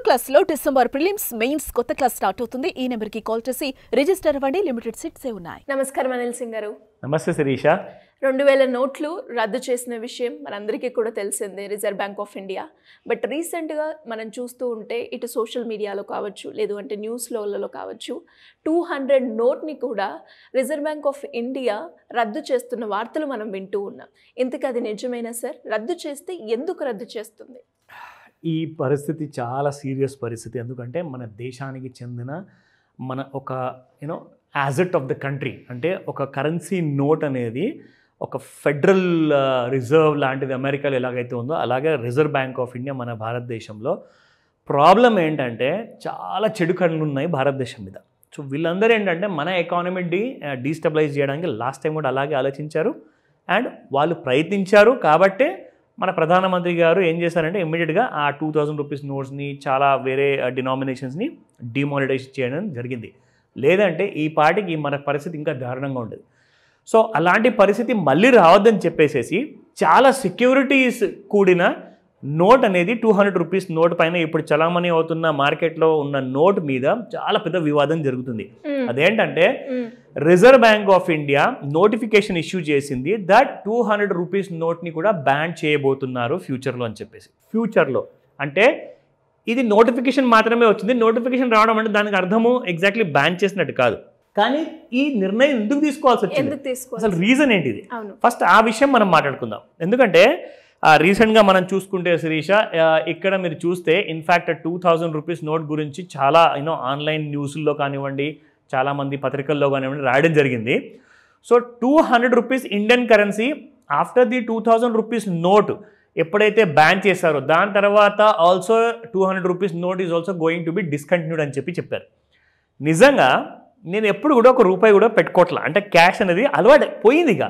Class లో December prelims mains కొత్త class start అవుతుంది. ఈ నెంబర్ కి కాల్ చేసి రిజిస్టర్ అవ్వండి. లిమిటెడ్ సీట్స్ ఉన్నాయి. నమస్కారం అనిల్ సింగ్ గారు. నమస్తే శిరీష. 2000 నోట్లు రద్దు చేసిన విషయం మనందరికీ కూడా తెలిసిందే, reserve bank of India. But రీసెంట్గా మనం చూస్తూ ఉంటే ఇటు సోషల్ మీడియాలో కావచ్చు, లేదు అంటే న్యూస్లలో కావచ్చు, 200 నోట్ని కూడా రిజర్వ్ బ్యాంక్ ఆఫ్ ఇండియా రద్దు చేస్తున్న వార్తలు మనం వింటూ ఉన్నాం. ఇంతకు అది నిజమేనా సార్? రద్దు చేస్తే ఎందుకు రద్దు చేస్తుంది? ఈ పరిస్థితి చాలా సీరియస్ పరిస్థితి. ఎందుకంటే మన దేశానికి చెందిన మన ఒక యాజెట్ ఆఫ్ ద కంట్రీ, అంటే ఒక కరెన్సీ నోట్ అనేది ఒక ఫెడరల్ రిజర్వ్ లాంటిది అమెరికాలో ఎలాగైతే ఉందో అలాగే రిజర్వ్ బ్యాంక్ ఆఫ్ ఇండియా మన భారతదేశంలో. ప్రాబ్లం ఏంటంటే చాలా చెడు కళ్ళు ఉన్నాయి భారతదేశం మీద. సో వీళ్ళందరూ ఏంటంటే మన ఎకానమీ డీస్టెబిలైజ్ చేయడానికి లాస్ట్ టైం కూడా అలాగే ఆలోచించారు అండ్ వాళ్ళు ప్రయత్నించారు. కాబట్టే మన ప్రధానమంత్రి గారు ఏం చేశారంటే ఇమ్మీడియట్గా ఆ 2000 రూపీస్ నోట్స్ని చాలా వేరే డినామినేషన్స్ని డిమానిటైజ్ చేయడం జరిగింది. లేదంటే ఈ పాటికి మన పరిస్థితి ఇంకా దారుణంగా ఉండేది. సో అలాంటి పరిస్థితి మళ్ళీ రావద్దని చెప్పేసేసి చాలా సెక్యూరిటీస్ కూడిన నోట్ అనేది 200 రూపీస్ నోట్ పైన ఇప్పుడు చలామణి అవుతున్న మార్కెట్లో ఉన్న నోట్ మీద చాలా పెద్ద వివాదం జరుగుతుంది. అదేంటంటే reserve bank of India notification issue చేసింది దట్ 200 రూపీస్ నోట్ని కూడా బ్యాన్ చేయబోతున్నారు ఫ్యూచర్లో అని చెప్పేసి. ఫ్యూచర్లో అంటే ఇది నోటిఫికేషన్ మాత్రమే వచ్చింది. నోటిఫికేషన్ రావడం అంటే దానికి అర్థము ఎగ్జాక్ట్లీ బ్యాన్ చేసినట్టు కాదు. కానీ ఈ నిర్ణయం ఎందుకు తీసుకోవాల్సి వచ్చింది, అసలు రీజన్ ఏంటిది, ఫస్ట్ ఆ విషయం మనం మాట్లాడుకుందాం. ఎందుకంటే రీసెంట్గా మనం చూసుకుంటే శిరీష, ఇక్కడ మీరు చూస్తే ఇన్ఫ్యాక్ట్ 2000 రూపీస్ నోట్ గురించి చాలా ఆన్లైన్ న్యూస్లో కానివ్వండి, చాలామంది పత్రికల్లో కానివ్వండి రాయడం జరిగింది. So 200 rupees Indian currency after the 2000 rupees note ఎప్పుడైతే బ్యాన్ చేశారో దాని తర్వాత also 200 rupees note is also going to be discontinued అని చెప్పారు. నిజంగా నేను ఎప్పుడు కూడా ఒక రూపాయి కూడా పెట్టుకోవట్లా, అంటే క్యాష్ అనేది అలవాటు పోయింది. ఇక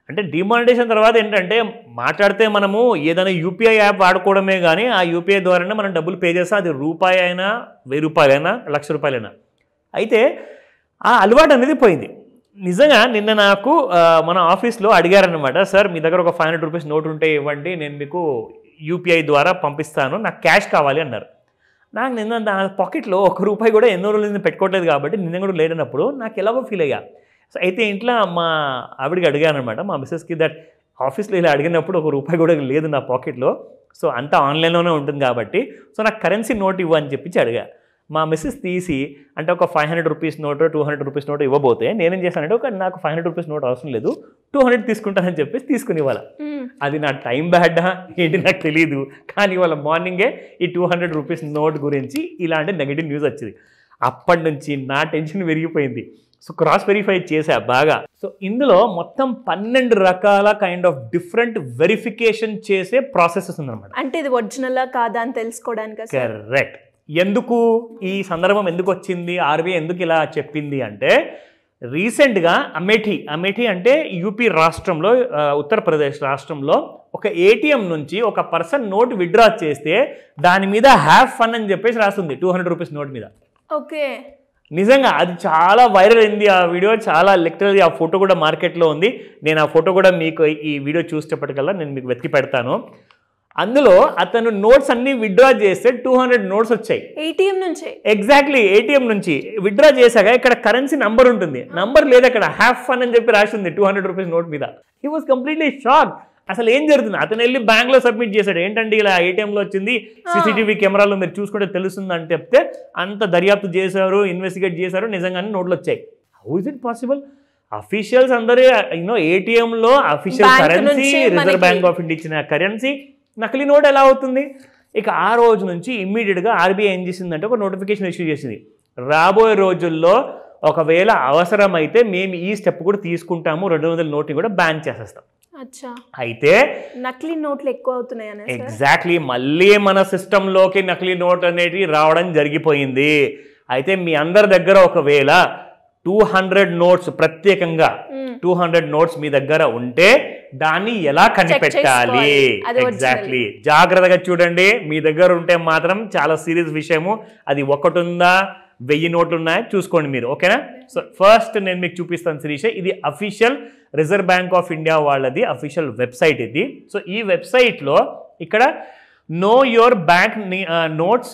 అంటే డిమానిటైజేషన్ తర్వాత ఏంటంటే మాట్లాడితే మనము ఏదైనా యూపీఐ యాప్ వాడుకోవడమే కానీ ఆ యూపీఐ ద్వారానే మనం డబ్బులు పే చేస్తాం. అది రూపాయి అయినా 1000 రూపాయలైనా 1,00,000 రూపాయలైనా. అయితే ఆ అలవాటు అనేది పోయింది. నిజంగా నిన్న నాకు మన ఆఫీస్లో అడిగారనమాట, సార్ మీ దగ్గర ఒక 500 రూపీస్ నోట్ ఉంటే ఇవ్వండి, నేను మీకు యూపీఐ ద్వారా పంపిస్తాను, నాకు క్యాష్ కావాలి అన్నారు. నాకు నిన్న నా పాకెట్లో 1 రూపాయి కూడా ఎన్నో రోజులు నేను పెట్టుకోవట్లేదు కాబట్టి నిన్న కూడా లేనప్పుడు నాకు ఎలాగో ఫీల్ అయ్యా. సో అయితే ఇంట్లో మా ఆవిడికి అడిగాను అనమాట, మా మిస్సెస్కి, దట్ ఆఫీస్లో ఇలా అడిగినప్పుడు 1 రూపాయి కూడా లేదు నా పాకెట్లో, సో అంతా ఆన్లైన్లోనే ఉంటుంది కాబట్టి సో నాకు కరెన్సీ నోట్ ఇవ్వు అని చెప్పి అడిగా. మా మిస్సెస్ తీసి అంటే ఒక 500 రూపీస్ నోట్ 200 రూపీస్ నోట్ ఇవ్వబోతే నేనేం చేశానంటే నాకు 500 రూపీస్ నోట్ అవసరం లేదు, 200 తీసుకుంటానని చెప్పేసి తీసుకుని ఇవ్వాలి. అది నా టైం బ్యాడా ఏంటి నాకు తెలియదు, కానీ ఇవాళ మార్నింగే ఈ 200 రూపీస్ నోట్ గురించి ఇలాంటి నెగిటివ్ న్యూస్ వచ్చింది. అప్పటి నుంచి నా టెన్షన్ పెరిగిపోయింది. సో క్రాస్ వెరిఫై చేశా బాగా. సో ఇందులో మొత్తం 12 రకాల కైండ్ ఆఫ్ డిఫరెంట్ వెరిఫికేషన్ చేసే ప్రాసెసెస్ ఉందన్నమాట. అంటే ఇది ఒరిజినలా కాదా అని తెలుసుకోవడానికి. కరెక్ట్. ఎందుకు ఈ సందర్భం ఎందుకు వచ్చింది, ఆర్బీఐ ఎందుకు ఇలా చెప్పింది అంటే రీసెంట్గా అమేఠీ అంటే యూపీ రాష్ట్రంలో, ఉత్తరప్రదేశ్ రాష్ట్రంలో ఒక ఏటీఎం నుంచి ఒక పర్సన్ నోట్ విత్డ్రా చేస్తే దాని మీద హ్యావ్ ఫన్ అని చెప్పేసి రాస్తుంది 200 రూపీస్ నోట్ మీద. ఓకే, నిజంగా అది చాలా వైరల్ అయింది ఆ వీడియో, చాలా లిటరల్లీ ఆ ఫోటో కూడా మార్కెట్లో ఉంది. నేను ఆ ఫోటో కూడా మీకు ఈ వీడియో చూసేటప్పటికల్లా నేను మీకు వెతికి పెడతాను. అందులో అతను నోట్స్ అన్ని విత్డ్రా చేస్తే 200 నోట్స్ వచ్చాయి ఏటీఎం నుంచి. ఎగ్జాక్ట్లీ ఏటీఎం నుంచి విత్డ్రా చేశాక ఇక్కడ కరెన్సీ నంబర్ ఉంటుంది, నంబర్ లేదు, అక్కడ హ్యావ్ ఫన్ అని చెప్పి రాసింది 200 రూపీస్ నోట్ మీద. He was completely shock. అసలు ఏం జరుగుతుంది, అతను వెళ్ళి బ్యాంక్లో సబ్మిట్ చేశాడు. ఏంటంటే ఇలా ఏటీఎంలో వచ్చింది, సీసీటీవీ కెమెరాలో మీరు చూసుకుంటే తెలుస్తుంది అని చెప్తే అంత దర్యాప్తు చేశారు, ఇన్వెస్టిగేట్ చేశారు, నిజంగానే నోట్లు వచ్చాయి. How is it possible? Officials అందరూ ఏటీఎంలో official currency, reserve bank of India ఇచ్చిన కరెన్సీ, నకిలీ నోట్ ఎలా అవుతుంది? ఇక ఆ రోజు నుంచి ఇమ్మీడియట్గా ఆర్బీఐ ఏం చేసిందంటే ఒక నోటిఫికేషన్ ఇష్యూ చేసింది, రాబోయే రోజుల్లో ఒకవేళ అవసరమైతే మేము ఈ స్టెప్ కూడా తీసుకుంటాము, 200 నోట్ని కూడా బ్యాన్ చేసేస్తాం. అయితే నకిలీ నోట్లు ఎక్కువ అవుతున్నాయి. ఎగ్జాక్ట్లీ, మళ్ళీ మన సిస్టంలోకి నకిలీ నోట్ అనేది రావడం జరిగిపోయింది. అయితే మీ అందరి దగ్గర ఒకవేళ 200 నోట్స్, ప్రత్యేకంగా 200 నోట్స్ మీ దగ్గర ఉంటే దాన్ని ఎలా కనిపెట్టాలి? ఎగ్జాక్ట్లీ, జాగ్రత్తగా చూడండి. మీ దగ్గర ఉంటే మాత్రం చాలా సీరియస్ విషయము. అది 1 ఉందా 1000 నోట్లు ఉన్నాయా చూసుకోండి మీరు, ఓకేనా? సో ఫస్ట్ నేను మీకు చూపిస్తాను శిరీష, ఇది official reserve bank of India వాళ్ళది అఫీషియల్ వెబ్సైట్ ఇది. సో ఈ వెబ్సైట్లో ఇక్కడ know your bank notes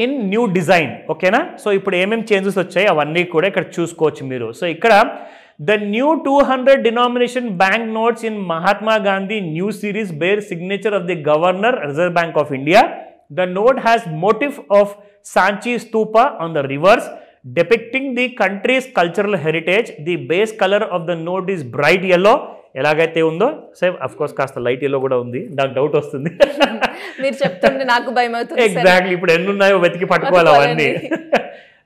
in new design. ఓకేనా? సో ఇప్పుడు ఏమేమి చేంజెస్ వచ్చాయి అవన్నీ కూడా ఇక్కడ చూసుకోవచ్చు మీరు. సో ఇక్కడ the new 200 denomination bank notes in Mahatma Gandhi new series bear signature of the governor reserve bank of India. The note has motif of Sanchi Stupa on the reverse depicting the country's cultural heritage. The base color of the note is bright yellow. ఎలాగైతే ఉందో same of course కాస్త light yellow కూడా ఉంది, నాకు doubt వస్తుంది. మీరు చెప్తుంటే నాకు భయం అవుతుంది. ఎగ్జాక్ట్లీ, ఇప్పుడు ఎన్ని ఉన్నాయో వెతికి పట్టుకోవాలి అవన్నీ.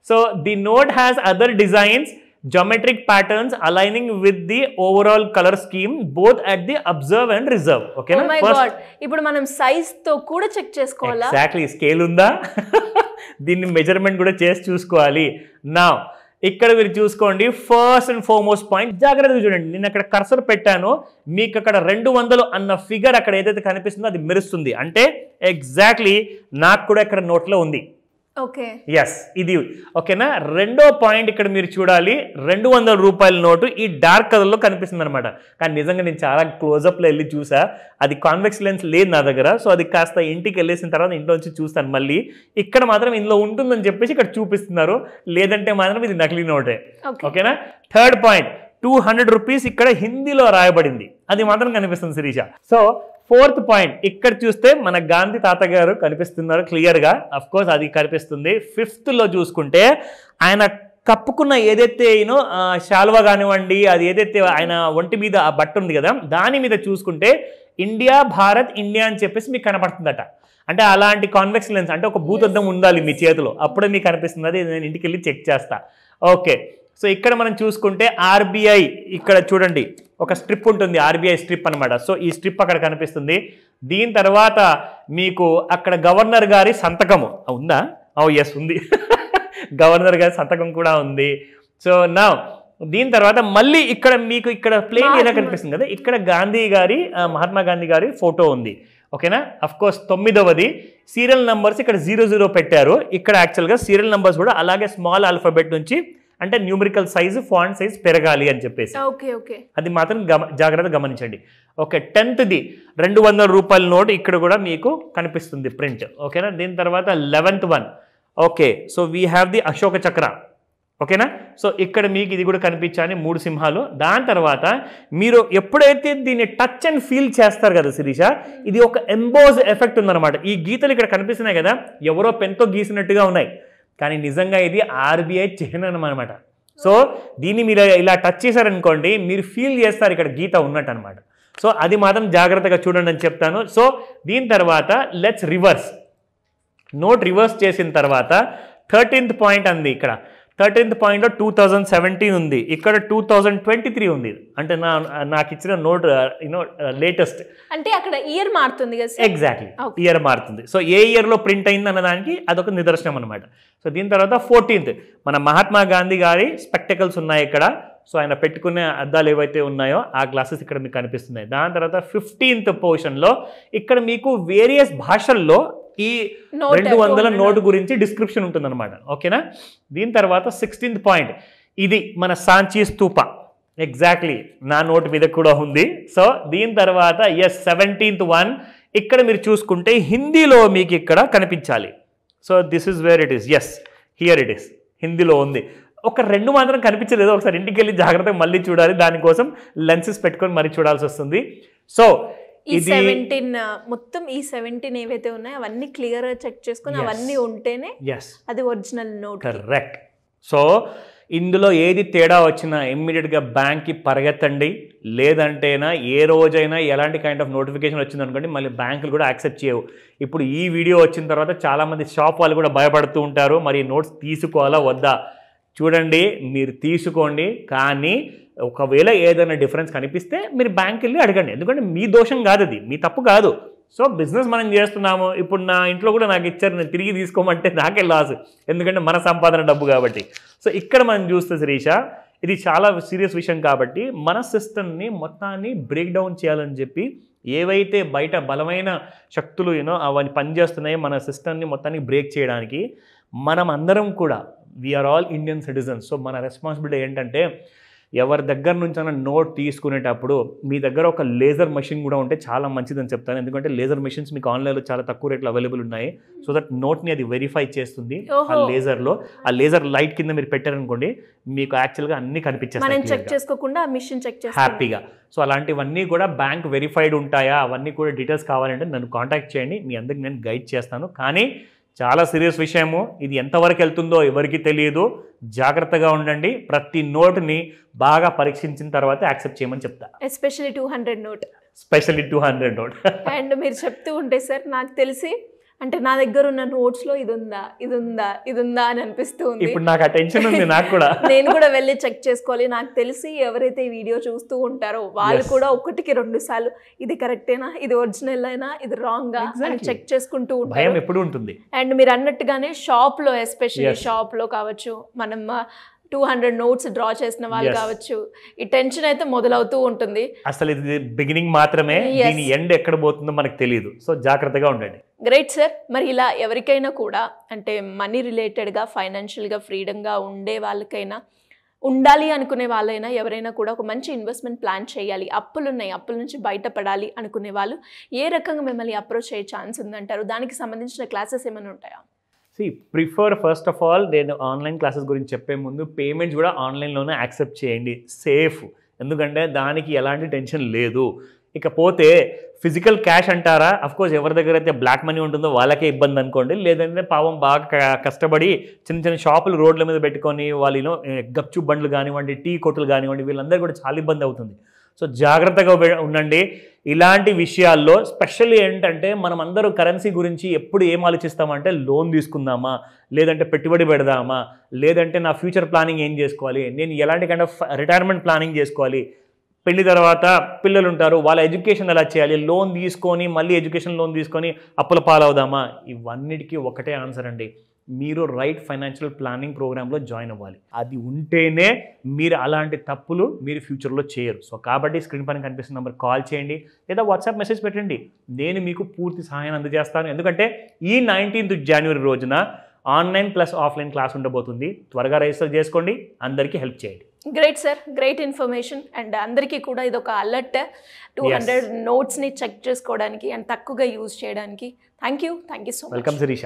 So the note has other designs, geometric patterns aligning with the overall color scheme both at the observe and reserve. Okay na? Oh my god, ఇప్పుడు మనం సైజ్ తో కూడా చెక్ చేసుకోవాలా? ఎగ్జాక్ట్లీ, స్కేల్ ఉందా దీన్ని మెజర్మెంట్ కూడా చేసి చూసుకోవాలి. నా ఇక్కడ మీరు చూసుకోండి, ఫస్ట్ అండ్ ఫార్మోస్ట్ పాయింట్ జాగ్రత్తగా చూడండి. నేను అక్కడ కర్సర్ పెట్టాను, మీకు అక్కడ 200 అన్న ఫిగర్ అక్కడ ఏదైతే కనిపిస్తుందో అది మెరుస్తుంది, అంటే ఎగ్జాక్ట్లీ నాకు కూడా ఇక్కడ నోట్లో ఉంది. ఓకే, ఎస్, ఇది ఓకేనా. రెండో పాయింట్ ఇక్కడ మీరు చూడాలి, 200 రూపాయల నోటు ఈ డార్క్ కలర్లో కనిపిస్తుంది అనమాట. కానీ నిజంగా నేను చాలా క్లోజప్లో వెళ్ళి చూసా, అది కాన్వెక్స్ లెన్స్ లేదు నా దగ్గర. సో అది కాస్త ఇంటికి వెళ్ళేసిన తర్వాత ఇంట్లో నుంచి చూస్తాను మళ్ళీ. ఇక్కడ మాత్రం ఇందులో ఉంటుందని చెప్పేసి ఇక్కడ చూపిస్తున్నారు, లేదంటే మాత్రం ఇది నకిలీ నోటే. ఓకేనా. థర్డ్ పాయింట్, 200 రూపీస్ ఇక్కడ హిందీలో రాయబడింది, అది మాత్రం కనిపిస్తుంది శిరీష. సో ఫోర్త్ పాయింట్, ఇక్కడ చూస్తే మన గాంధీ తాత గారు కనిపిస్తున్నారు క్లియర్గా, అఫ్ కోర్స్ అది కనిపిస్తుంది. ఫిఫ్త్లో చూసుకుంటే ఆయన కప్పుకున్న ఏదైతే శాల్వా కానివ్వండి, అది ఏదైతే ఆయన ఒంటి మీద ఆ బట్ట ఉంది కదా, దాని మీద చూసుకుంటే ఇండియా, భారత్, ఇండియా అని చెప్పేసి మీకు కనపడుతుందట. అంటే అలాంటి కాన్వెక్స్ లెన్స్, అంటే ఒక భూతద్దం ఉండాలి మీ చేతిలో, అప్పుడే మీకు కనిపిస్తుంది. అది నేను ఇంటికి వెళ్ళి చెక్ చేస్తా. ఓకే, సో ఇక్కడ మనం చూసుకుంటే ఆర్బీఐ, ఇక్కడ చూడండి ఒక స్ట్రిప్ ఉంటుంది, ఆర్బీఐ స్ట్రిప్ అనమాట. సో ఈ స్ట్రిప్ అక్కడ కనిపిస్తుంది. దీని తర్వాత మీకు అక్కడ గవర్నర్ గారి సంతకము ఉందా? ఎస్ ఉంది, గవర్నర్ గారి సంతకం కూడా ఉంది. సో నా దీని తర్వాత మళ్ళీ ఇక్కడ మీకు ఇక్కడ ప్లేన్ ఎలా కనిపిస్తుంది కదా, ఇక్కడ గాంధీ గారి, మహాత్మా గాంధీ గారి ఫోటో ఉంది. ఓకేనా. అఫ్ కోర్స్ 9వది సీరియల్ నంబర్స్ ఇక్కడ 00 పెట్టారు. ఇక్కడ యాక్చువల్గా సీరియల్ నంబర్స్ కూడా అలాగే స్మాల్ ఆల్ఫాబెట్ నుంచి, అంటే న్యూమరికల్ సైజు, ఫాంట్ సైజ్ పెరగాలి అని చెప్పేసి, అది మాత్రం జాగ్రత్తగా గమనించండి. ఓకే, 10th 200 రూపాయల నోట్ ఇక్కడ కూడా మీకు కనిపిస్తుంది ప్రింట్. ఓకేనా. దీని తర్వాత 11th one. Okay, so we have the Ashoka చక్ర. ఓకేనా. సో ఇక్కడ మీకు ఇది కూడా కనిపించాలి, 3 సింహాలు. దాని తర్వాత మీరు ఎప్పుడైతే దీన్ని టచ్ అండ్ ఫీల్ చేస్తారు కదా శిరీష, ఇది ఒక ఎంబోజ్ ఎఫెక్ట్ ఉందన్నమాట. ఈ గీతలు ఇక్కడ కనిపిస్తున్నాయి కదా, ఎవరో పెన్తో గీసినట్టుగా ఉన్నాయి, కానీ నిజంగా ఇది ఆర్బీఐ చిహ్నం అనమాట. సో దీన్ని మీరు ఇలా టచ్ చేశారనుకోండి, మీరు ఫీల్ చేస్తారు ఇక్కడ గీత ఉన్నట్టు అనమాట. సో అది మాత్రం జాగ్రత్తగా చూడండి అని చెప్తాను. సో దీని తర్వాత లెట్స్ రివర్స్. నోట్ రివర్స్ చేసిన తర్వాత 13th పాయింట్ అంది. ఇక్కడ 13th పాయింట్లో 2017 ఉంది, ఇక్కడ 2023 ఉంది. అంటే నాకు ఇచ్చిన నోట్ లేటెస్ట్, అంటే అక్కడ ఇయర్ మారుతుంది కదా. ఎగ్జాక్ట్లీ, ఇయర్ మారుతుంది. సో ఏ ఇయర్లో ప్రింట్ అయింది అన్నదానికి అదొక నిదర్శనం అనమాట. సో దీని తర్వాత 14th మన మహాత్మా గాంధీ గారి స్పెక్టకల్స్ ఉన్నాయి ఇక్కడ. సో ఆయన పెట్టుకునే అద్దాలు ఏవైతే ఉన్నాయో ఆ గ్లాసెస్ ఇక్కడ మీకు కనిపిస్తున్నాయి. దాని తర్వాత 15th పోర్షన్లో ఇక్కడ మీకు వేరియస్ భాషల్లో ఈ 200 నోటు గురించి డిస్క్రిప్షన్ ఉంటుందన్నమాట. ఓకేనా. దీని తర్వాత 16th పాయింట్, ఇది మన సాంచి స్తూప, ఎగ్జాక్ట్లీ నా నోట్ మీద కూడా ఉంది. సో దీని తర్వాత 17th వన్, ఇక్కడ మీరు చూసుకుంటే హిందీలో మీకు ఇక్కడ కనిపించాలి. So this is where it is. Yes, here it is, హిందీలో ఉంది. ఒక 2 మాత్రం కనిపించలేదు, ఒకసారి ఇంటికి వెళ్ళి జాగ్రత్తగా మళ్ళీ చూడాలి, దానికోసం లెన్సెస్ పెట్టుకొని మరీ చూడాల్సి వస్తుంది. సో ఈ 17 మొత్తం ఈ 17 ఏవైతే ఉన్నాయో అవన్నీ క్లియర్ గా చెక్ చేసుకొని అవన్నీ ఉంటేనే అది ఒరిజినల్ నోట్. కరెక్ట్. సో ఇందులో ఏది తేడా వచ్చినా ఇమ్మీడియట్గా బ్యాంక్కి పరిగెత్తండి, లేదంటేనా ఏ రోజైనా ఎలాంటి కైండ్ ఆఫ్ నోటిఫికేషన్ వచ్చింది అనుకోండి, మళ్ళీ బ్యాంకులు కూడా యాక్సెప్ట్ చేయవు. ఇప్పుడు ఈ వీడియో వచ్చిన తర్వాత చాలామంది షాప్ వాళ్ళు కూడా భయపడుతూ ఉంటారు, మరి నోట్స్ తీసుకోవాలా వద్దా. చూడండి, మీరు తీసుకోండి, కానీ ఒకవేళ ఏదైనా డిఫరెన్స్ కనిపిస్తే మీరు బ్యాంక్ వెళ్ళి అడగండి, ఎందుకంటే మీ దోషం కాదు, అది మీ తప్పు కాదు. సో బిజినెస్ మనం చేస్తున్నాము, ఇప్పుడు నా ఇంట్లో కూడా నాకు ఇచ్చారు, నేను తిరిగి తీసుకోమంటే నాకే లాస్, ఎందుకంటే మన సంపాదన డబ్బు కాబట్టి. సో ఇక్కడ మనం చూస్తే శిరీష, ఇది చాలా సీరియస్ విషయం కాబట్టి మన సిస్టమ్ని మొత్తాన్ని బ్రేక్ డౌన్ చేయాలని చెప్పి ఏవైతే బయట బలమైన శక్తులు అవన్నీ పనిచేస్తున్నాయో మన సిస్టమ్ని మొత్తాన్ని బ్రేక్ చేయడానికి మనం అందరం కూడా we are all Indian citizens. So మన రెస్పాన్సిబిలిటీ ఏంటంటే ఎవరి దగ్గర నుంచి నోట్ తీసుకునేటప్పుడు మీ దగ్గర ఒక లేజర్ మెషిన్ కూడా ఉంటే చాలా మంచిదని చెప్తాను. ఎందుకంటే లేజర్ మెషిన్స్ మీకు ఆన్లైన్లో చాలా తక్కువ రేట్లో అవైలబుల్ ఉన్నాయి. సో దట్ నోట్ని అది వెరిఫై చేస్తుంది ఆ లేజర్లో. ఆ లేజర్ లైట్ కింద మీరు పెట్టారనుకోండి, మీకు యాక్చువల్గా అన్ని కనిపించేస్తాయి చెక్ చేసుకోకుండా మిషన్ చెక్ చేస్తుంది హ్యాపీగా. సో అలాంటివన్నీ కూడా బ్యాంక్ వెరిఫైడ్ ఉంటాయా, అవన్నీ కూడా డీటెయిల్స్ కావాలంటే నన్ను కాంటాక్ట్ చేయండి, మీ అందరికి నేను గైడ్ చేస్తాను. కానీ చాలా సీరియస్ విషయము, ఇది ఎంతవరకు వెళ్తుందో ఎవరికి తెలియదు. జాగ్రత్తగా ఉండండి. ప్రతి నోటుని బాగా పరీక్షించిన తర్వాత యాక్సెప్ట్ చేయమని చెప్తా. Especially 200 note, specially 200 note. And మీరు చెప్తూ ఉంటే సార్ నాకు తెలిసి అంటే నా దగ్గర ఉన్న నోట్స్లో ఇది ఉందా అని అనిపిస్తూ ఉంది. ఇప్పుడు నాకు ఆ టెన్షన్ ఉంది నాకు కూడా. నేను కూడా వెళ్ళి చెక్ చేసుకోవాలి. నాకు తెలిసి ఎవరైతే ఈ వీడియో చూస్తూ ఉంటారో వాళ్ళు కూడా 1-2 సార్లు ఇది కరెక్టేనా, ఇది ఒరిజినల్ అయినా, ఇది రాంగా అని చెక్ చేసుకుంటూ ఉంటారు. భయం ఎప్పుడు ఉంటుంది. అండ్ మీరు అన్నట్టుగానే షాప్లో, ఎస్పెషల్లీ షాప్లో కావచ్చు, మనం 200 నోట్స్ డ్రా చేసిన వాళ్ళు కావచ్చు, ఈ టెన్షన్ అయితే మొదలవుతూ ఉంటుంది. అసలు ఇది బిగినింగ్ మాత్రమే, దీని ఎండ్ ఎక్కడ పోతుందో మనకు తెలియదు. సో జాగ్రత్తగా ఉండండి. Great sir. మరి ఇలా ఎవరికైనా కూడా అంటే మనీ రిలేటెడ్గా, ఫైనాన్షియల్గా ఫ్రీడంగా ఉండే వాళ్ళకైనా, ఉండాలి అనుకునే వాళ్ళైనా, ఎవరైనా కూడా ఒక మంచి ఇన్వెస్ట్మెంట్ ప్లాన్ చేయాలి, అప్పులున్నాయి, అప్పుల నుంచి బయటపడాలి అనుకునే వాళ్ళు ఏ రకంగా మిమ్మల్ని అప్రోచ్ అయ్యే ఛాన్స్ ఉందంటారు? దానికి సంబంధించిన క్లాసెస్ ఏమైనా ఉంటాయా? ప్రిఫర్ ఫస్ట్ ఆఫ్ ఆల్, నేను ఆన్లైన్ క్లాసెస్ గురించి చెప్పే ముందు పేమెంట్స్ కూడా ఆన్లైన్లోనే యాక్సెప్ట్ చేయండి, సేఫ్. ఎందుకంటే దానికి ఎలాంటి టెన్షన్ లేదు. ఇకపోతే ఫిజికల్ క్యాష్ అంటారా, అఫ్కోర్స్ ఎవరి దగ్గర అయితే బ్లాక్ మనీ ఉంటుందో వాళ్ళకే ఇబ్బంది అనుకోండి. లేదంటే పాపం బాగా కష్టపడి చిన్న చిన్న షాపులు రోడ్ల మీద పెట్టుకొని వాళ్ళు గప్చు బండ్లు కానివ్వండి, టీ కొట్టులు కానివ్వండి, వీళ్ళందరూ కూడా చాలా ఇబ్బంది అవుతుంది. సో జాగ్రత్తగా ఉండండి ఇలాంటి విషయాల్లో. స్పెషల్లీ ఏంటంటే మనం అందరూ కరెన్సీ గురించి ఎప్పుడు ఏం ఆలోచిస్తామంటే లోన్ తీసుకుందామా, లేదంటే పెట్టుబడి పెడదామా, లేదంటే నా ఫ్యూచర్ ప్లానింగ్ ఏం చేసుకోవాలి, నేను ఎలాంటి కైండ్ ఆఫ్ రిటైర్మెంట్ ప్లానింగ్ చేసుకోవాలి, పెళ్లి తర్వాత పిల్లలు ఉంటారు, వాళ్ళ ఎడ్యుకేషన్ ఎలా చేయాలి, లోన్ తీసుకొని మళ్ళీ ఎడ్యుకేషన్ లోన్ తీసుకొని అప్పుల పాలవుదామా. ఇవన్నిటికీ ఒకటే ఆన్సర్ అండి, మీరు రైట్ ఫైనాన్షియల్ ప్లానింగ్ ప్రోగ్రాంలో జాయిన్ అవ్వాలి. అది ఉంటేనే మీరు అలాంటి తప్పులు మీరు ఫ్యూచర్లో చేయరు. సో కాబట్టి స్క్రీన్ పైన కనిపిస్తున్న నెంబర్ కాల్ చేయండి, లేదా వాట్సాప్ మెసేజ్ పెట్టండి. నేను మీకు పూర్తి సహాయం అందజేస్తాను. ఎందుకంటే ఈ 19th జనవరి రోజున ఆన్లైన్ ప్లస్ ఆఫ్లైన్ క్లాస్ ఉండబోతుంది. త్వరగా రిజిస్టర్ చేసుకోండి, అందరికీ హెల్ప్ చేయండి. Great sir, great information. And అందరికీ కూడా ఇది ఒక అలర్ట్, 200 నోట్స్ని చెక్ చేసుకోవడానికి అండ్ తక్కువగా యూజ్ చేయడానికి. Thank you so much. Welcome Sirisha.